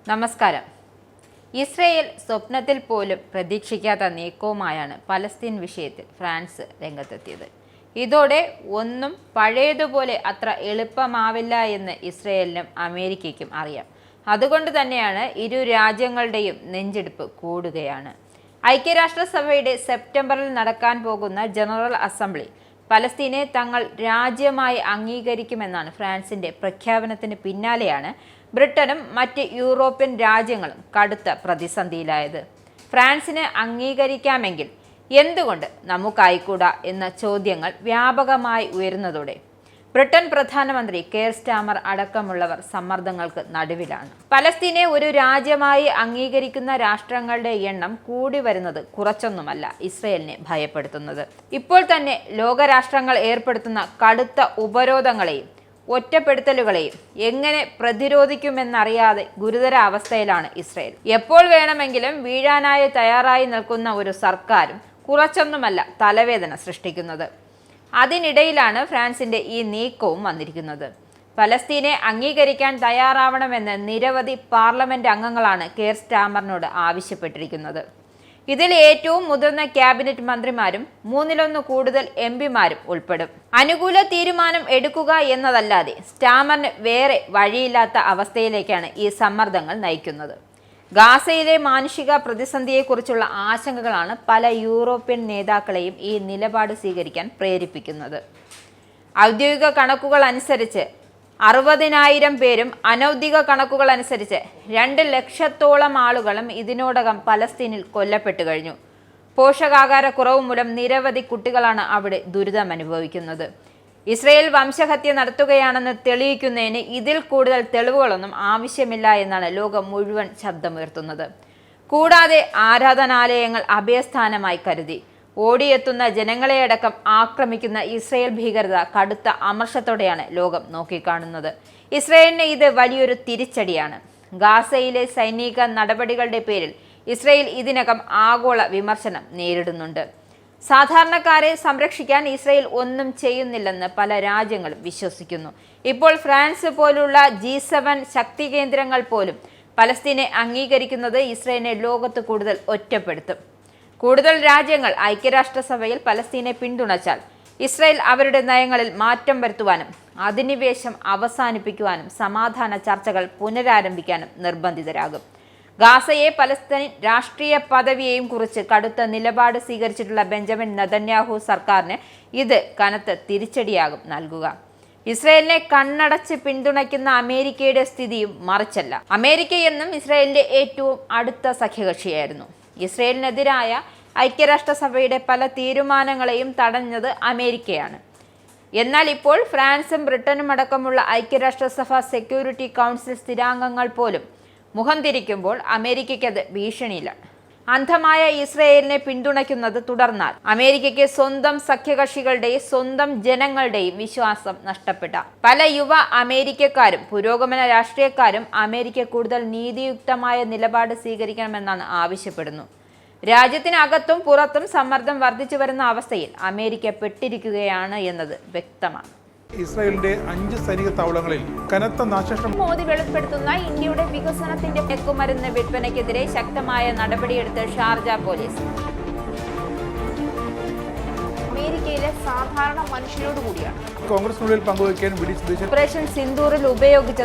നമസ്കാരം. ഇസ്രയേൽ സ്വപ്നത്തിൽ പോലും പ്രതീക്ഷിക്കാത്ത നീക്കവുമായാണ് പലസ്തീൻ വിഷയത്തിൽ ഫ്രാൻസ് രംഗത്തെത്തിയത്. ഇതോടെ ഒന്നും പഴയതുപോലെ അത്ര എളുപ്പമാവില്ല എന്ന് ഇസ്രയേലിനും അമേരിക്കയ്ക്കും അറിയാം. അതുകൊണ്ട് തന്നെയാണ് ഇരു രാജ്യങ്ങളുടെയും നെഞ്ചെടുപ്പ് കൂടുകയാണ്. ഐക്യരാഷ്ട്രസഭയുടെ സെപ്റ്റംബറിൽ നടക്കാൻ പോകുന്ന ജനറൽ അസംബ്ലി പലസ്തീനെ തങ്ങൾ രാജ്യമായി അംഗീകരിക്കുമെന്നാണ് ഫ്രാൻസിന്റെ പ്രഖ്യാപനത്തിന് പിന്നാലെയാണ് ബ്രിട്ടനും മറ്റ് യൂറോപ്യൻ രാജ്യങ്ങളും കടുത്ത പ്രതിസന്ധിയിലായത്. ഫ്രാൻസിന് അംഗീകരിക്കാമെങ്കിൽ എന്തുകൊണ്ട് നമുക്കായിക്കൂടാ എന്ന ചോദ്യങ്ങൾ വ്യാപകമായി ഉയരുന്നതോടെ ബ്രിട്ടൻ പ്രധാനമന്ത്രി കെയർ സ്റ്റാമർ അടക്കമുള്ളവർ സമ്മർദ്ദങ്ങൾക്ക് നടുവിലാണ്. പലസ്തീനെ ഒരു രാജ്യമായി അംഗീകരിക്കുന്ന രാഷ്ട്രങ്ങളുടെ എണ്ണം കൂടി വരുന്നത് കുറച്ചൊന്നുമല്ല ഇസ്രയേലിനെ ഭയപ്പെടുത്തുന്നത്. ഇപ്പോൾ തന്നെ ലോകരാഷ്ട്രങ്ങൾ ഏർപ്പെടുത്തുന്ന കടുത്ത ഉപരോധങ്ങളെയും ഒറ്റപ്പെടുത്തലുകളെയും എങ്ങനെ പ്രതിരോധിക്കുമെന്നറിയാതെ ഗുരുതര അവസ്ഥയിലാണ് ഇസ്രയേൽ. എപ്പോൾ വേണമെങ്കിലും വീഴാനായി തയ്യാറായി നിൽക്കുന്ന ഒരു സർക്കാരും കുറച്ചൊന്നുമല്ല തലവേദന സൃഷ്ടിക്കുന്നത്. അതിനിടയിലാണ് ഫ്രാൻസിന്റെ ഈ നീക്കവും വന്നിരിക്കുന്നത്. പലസ്തീനെ അംഗീകരിക്കാൻ തയ്യാറാവണമെന്ന് നിരവധി പാർലമെന്റ് അംഗങ്ങളാണ് കെയർ സ്റ്റാമറിനോട് ആവശ്യപ്പെട്ടിരിക്കുന്നത്. ഇതിൽ ഏറ്റവും മുതിർന്ന ക്യാബിനറ്റ് മന്ത്രിമാരും 1/3 കൂടുതൽ എംപിമാരും ഉൾപ്പെടും. അനുകൂല തീരുമാനം എടുക്കുക എന്നതല്ലാതെ സ്റ്റാമറിന് വേറെ വഴിയില്ലാത്ത അവസ്ഥയിലേക്കാണ് ഈ സമ്മർദ്ദങ്ങൾ നയിക്കുന്നത്. ഗാസയിലെ മാനുഷിക പ്രതിസന്ധിയെക്കുറിച്ചുള്ള ആശങ്കകളാണ് പല യൂറോപ്യൻ നേതാക്കളെയും ഈ നിലപാട് സ്വീകരിക്കാൻ പ്രേരിപ്പിക്കുന്നത്. ഔദ്യോഗിക കണക്കുകൾ അനുസരിച്ച് 60,000 പേരും അനൗദ്യോഗിക കണക്കുകൾ അനുസരിച്ച് 2 ലക്ഷത്തോളം ആളുകളും ഇതിനോടകം പലസ്തീനിൽ കൊല്ലപ്പെട്ടു കഴിഞ്ഞു. പോഷകാഹാരക്കുറവ് മൂലം നിരവധി കുട്ടികളാണ് അവിടെ ദുരിതം അനുഭവിക്കുന്നത്. ഇസ്രയേൽ വംശഹത്യ നടത്തുകയാണെന്ന് തെളിയിക്കുന്നതിന് ഇതിൽ കൂടുതൽ തെളിവുകളൊന്നും ആവശ്യമില്ല എന്നാണ് ലോകം മുഴുവൻ ശബ്ദമുയർത്തുന്നത്. കൂടാതെ ആരാധനാലയങ്ങൾ അഭയസ്ഥാനമായി കരുതി ഓടിയെത്തുന്ന ജനങ്ങളെയടക്കം ആക്രമിക്കുന്ന ഇസ്രയേൽ ഭീകരത കടുത്ത അമർഷത്തോടെയാണ് ലോകം നോക്കിക്കാണുന്നത്. ഇസ്രയേലിന് ഇത് വലിയൊരു തിരിച്ചടിയാണ്. ഗാസയിലെ സൈനിക നടപടികളുടെ പേരിൽ ഇസ്രയേൽ ഇതിനകം ആഗോള വിമർശനം നേരിടുന്നുണ്ട്. സാധാരണക്കാരെ സംരക്ഷിക്കാൻ ഇസ്രയേൽ ഒന്നും ചെയ്യുന്നില്ലെന്ന് പല രാജ്യങ്ങളും വിശ്വസിക്കുന്നു. ഇപ്പോൾ ഫ്രാൻസ് പോലുള്ള G7 ശക്തി കേന്ദ്രങ്ങൾ പോലും പലസ്തീനെ അംഗീകരിക്കുന്നത് ഇസ്രയേലിനെ ലോകത്ത് കൂടുതൽ ഒറ്റപ്പെടുത്തും. കൂടുതൽ രാജ്യങ്ങൾ ഐക്യരാഷ്ട്രസഭയിൽ പലസ്തീനെ പിന്തുണച്ചാൽ ഇസ്രയേൽ അവരുടെ നയങ്ങളിൽ മാറ്റം വരുത്തുവാനും അധിനിവേശം അവസാനിപ്പിക്കുവാനും സമാധാന ചർച്ചകൾ പുനരാരംഭിക്കാനും നിർബന്ധിതരാകും. ഗാസയെ പലസ്തീൻ രാഷ്ട്രീയ പദവിയെയും കുറിച്ച് കടുത്ത നിലപാട് സ്വീകരിച്ചിട്ടുള്ള ബെഞ്ചമിൻ നെതന്യാഹു സർക്കാരിന് ഇത് കനത്ത തിരിച്ചടിയാകും നൽകുക. ഇസ്രയേലിനെ കണ്ണടച്ച് പിന്തുണയ്ക്കുന്ന അമേരിക്കയുടെ സ്ഥിതിയും മറിച്ചല്ല. അമേരിക്ക എന്നും ഇസ്രയേലിന്റെ ഏറ്റവും അടുത്ത സഖ്യകക്ഷിയായിരുന്നു. ഇസ്രയേലിനെതിരായ ഐക്യരാഷ്ട്രസഭയുടെ പല തീരുമാനങ്ങളെയും തടഞ്ഞത് അമേരിക്കയാണ്. എന്നാൽ ഇപ്പോൾ ഫ്രാൻസും ബ്രിട്ടനും അടക്കമുള്ള ഐക്യരാഷ്ട്രസഭ സെക്യൂരിറ്റി കൗൺസിൽ സ്ഥിരാംഗങ്ങൾ പോലും മുഖം തിരിക്കുമ്പോൾ അമേരിക്കയ്ക്കത് ഭീഷണിയിലാണ്. അന്ധമായ ഇസ്രയേലിനെ പിന്തുണയ്ക്കുന്നത് തുടർന്നാൽ അമേരിക്കയ്ക്ക് സ്വന്തം സഖ്യകക്ഷികളുടെയും സ്വന്തം ജനങ്ങളുടെയും വിശ്വാസം നഷ്ടപ്പെട്ട പല യുവ അമേരിക്കക്കാരും പുരോഗമന രാഷ്ട്രീയക്കാരും അമേരിക്ക കൂടുതൽ നീതിയുക്തമായ നിലപാട് സ്വീകരിക്കണമെന്നാണ് ആവശ്യപ്പെടുന്നു. രാജ്യത്തിനകത്തും പുറത്തും സമ്മർദ്ദം വർദ്ധിച്ചു വരുന്ന അവസ്ഥയിൽ അമേരിക്ക പെട്ടിരിക്കുകയാണ് എന്നത് വ്യക്തമാണ്. ഇസ്രായേലിന്റെ 5 സൈനിക താവളങ്ങളിൽ കനത്ത നാശനഷ്ടം. മോദി വെളിപ്പെടുത്തുന്ന ഇന്ത്യയുടെ വികസനത്തിന്റെ മയക്കുമരുന്ന് വിൽപ്പനയ്ക്കെതിരെ ശക്തമായ നടപടിയെടുത്ത് ഷാർജ പോലീസ്. അമേരിക്കയിലെ സാധാരണ മനുഷ്യരോട് കൂടിയാണ് കോൺഗ്രസിനുള്ളിൽ പങ്കുവയ്ക്കാൻ വി ഡി സതീശൻ ഓപ്പറേഷൻ സിന്ദൂറിൽ ഉപയോഗിച്ച